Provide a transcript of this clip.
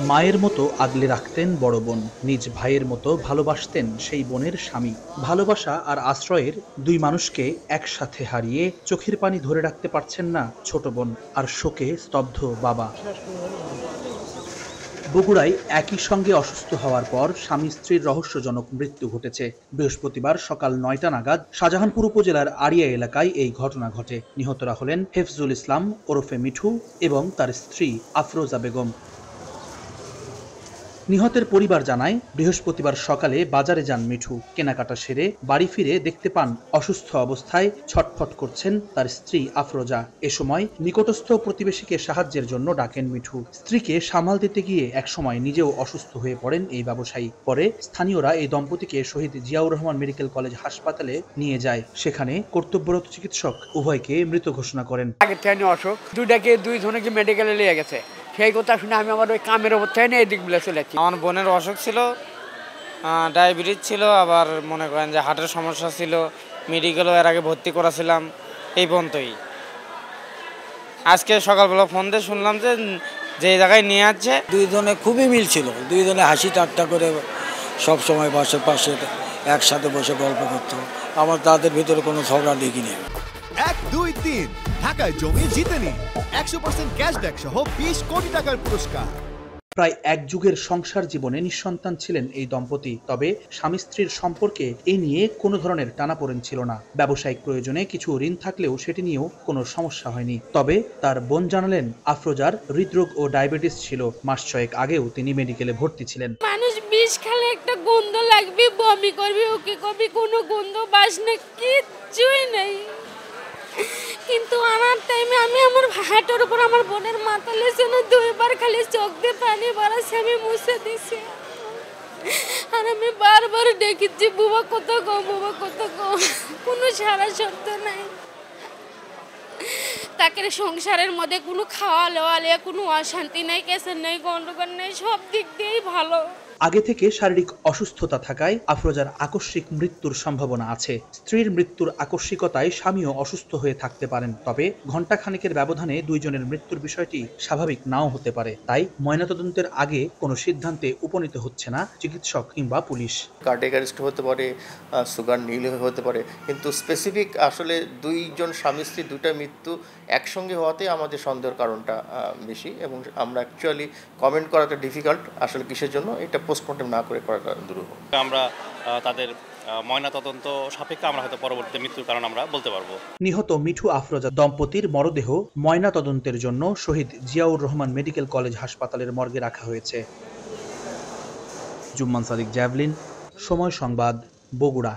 মায়ের মতো আগলে রাখতেন বড় বোন, নিজ ভাইয়ের মতো ভালোবাসতেন সেই বোনের স্বামী। ভালোবাসা আর আশ্রয়ের দুই মানুষকে একসাথে হারিয়ে চোখের পানি ধরে রাখতে পারছেন না ছোট বোন, আর শোকে স্তব্ধ বাবা। বগুড়ায় একই সঙ্গে অসুস্থ হওয়ার পর স্বামী স্ত্রীর রহস্যজনক মৃত্যু ঘটেছে। বৃহস্পতিবার সকাল ৯টা নাগাদ শাহজাহানপুর উপজেলার আড়িয়া এলাকায় এই ঘটনা ঘটে। নিহতরা হলেন হেফজুল ইসলাম ওরফে মিঠু এবং তার স্ত্রী আফরোজা বেগম। নিহতের পরিবার জানায়, বৃহস্পতিবার সকালে বাজারে যান মিঠু। কেনাকাটা সেরে বাড়ি ফিরে দেখতে পান অসুস্থ অবস্থায় ছটফট করছেন তার স্ত্রী আফরোজা। এ সময় নিকটস্থ প্রতিবেশীকে সাহায্যের জন্য ডাকেন মিঠু। স্ত্রীকে সামাল দিতে গিয়ে একসময় নিজেও অসুস্থ হয়ে পড়েন এই ব্যবসায়ী। পরে স্থানীয়রা এই দম্পতিকে শহীদ জিয়াউর রহমান মেডিকেল কলেজ হাসপাতালে নিয়ে যায়। সেখানে কর্তব্যরত চিকিৎসক উভয়কে মৃত ঘোষণা করেন। অসুখ দুইজনকে মেডিকেলে নিয়ে গেছে, সেই কথা শুনে আমি আমার ওই কামের অবস্থায় নিয়ে এদিক বলে চলেছি। আমার বোনের অসুখ ছিল, ডায়াবেটিস ছিল, আবার মনে করেন যে হার্টের সমস্যা ছিল। মেডিকেলও এর আগে ভর্তি করাছিলাম। এই পর্যন্তই। আজকে সকালবেলা ফোন দিয়ে শুনলাম যে জায়গায় নিয়ে যাচ্ছে। দুইজনে খুবই মিল ছিল, দুইজনে হাসি ঠাট্টা করে সব সময় পাশে পাশে একসাথে বসে গল্প করতো। আমার তাদের ভিতরে কোনো ঝগড়া দেখিনি। 1, 2, 3 ঢাকায় জমি জিতে নিন 100% ক্যাশব্যাক সহ 20 কোটি টাকার পুরস্কার। প্রায় এক যুগের সংসার জীবনে নিঃসন্তান ছিলেন এই দম্পতি। তবে স্বামী স্ত্রীর সম্পর্কে এ নিয়ে কোনো ধরনের টানাপোড়েন ছিল না। ব্যবসায়িক প্রয়োজনে কিছু ঋণ থাকলেও সেটি নিয়েও কোনো সমস্যা হয়নি। তবে তার বোন জানালেন, আফরোজার হৃদরোগ ও ডায়াবেটিস ছিল। মাস 6 আগেও তিনি মেডিকেলে ভর্তি ছিলেন। মানুষ বিষ খেলে একটা গন্ধ লাগবে, বমি করবি, ওকে করবি, কোনো গন্ধ বাসনা কিচ্ছুই নেই। কিন্তু আমার টাইমে আমি আমার হাঁটার উপর আমার বোনের মাথা লেছে না, 2বার খালি চোখ দিয়ে পানি বাড়াচ্ছে, আমি মুছে দিছি। আর আমি বারবার ডেকেছি, বুবা কত গো, বুবা কত গো, কোনো সারা শব্দ নাই। তাকে সংসারের মধ্যে কোনো খাওয়া লওয়া লিয়ে কোনো অশান্তি নেই, কেসের নেই, গন্ডগোল নেই, সব দিক দিয়েই ভালো। আগে থেকে শারীরিক অসুস্থতা থাকায় আফরোজার আকস্মিক মৃত্যুর সম্ভাবনা আছে। স্ত্রীর মৃত্যুর আকস্মিকতায় স্বামীও অসুস্থ হয়ে থাকতে পারেন। তবে ঘণ্টাখানেকের ব্যবধানে দুইজনের মৃত্যুর বিষয়টি স্বাভাবিক নাও হতে পারে। তাই ময়নাতদন্তের আগে কোনো সিদ্ধান্তে উপনীত হচ্ছে না চিকিৎসক কিংবা পুলিশ। কার্ডিয়াক অ্যারেস্ট হতে পারে, সুগার নীল হতে পারে, কিন্তু স্পেসিফিক আসলে দুইজন স্বামী স্ত্রী দুইটা মৃত্যু একসঙ্গে হওয়াতে আমাদের সন্দেহের কারণটা বেশি, এবং আমরা অ্যাকচুয়ালি কমেন্ট করাটা ডিফিকাল্ট আসলে কিসের জন্য, এটা পোস্টমর্টেম না করে করাটা দুরূহ। আমরা তাদের ময়নাতদন্ত সাপেক্ষে আমরা হয়তো পরবর্তী মৃত্যুর কারণ আমরা বলতে পারবো। নিহত মিঠু আফরোজা দম্পতির মরদেহ ময়নাতদন্তের জন্য শহীদ জিয়াউর রহমান মেডিকেল কলেজ হাসপাতালের মর্গে রাখা হয়েছে। জুম্মান সাদিক, জ্যাভলিন, সময় সংবাদ, বগুড়া।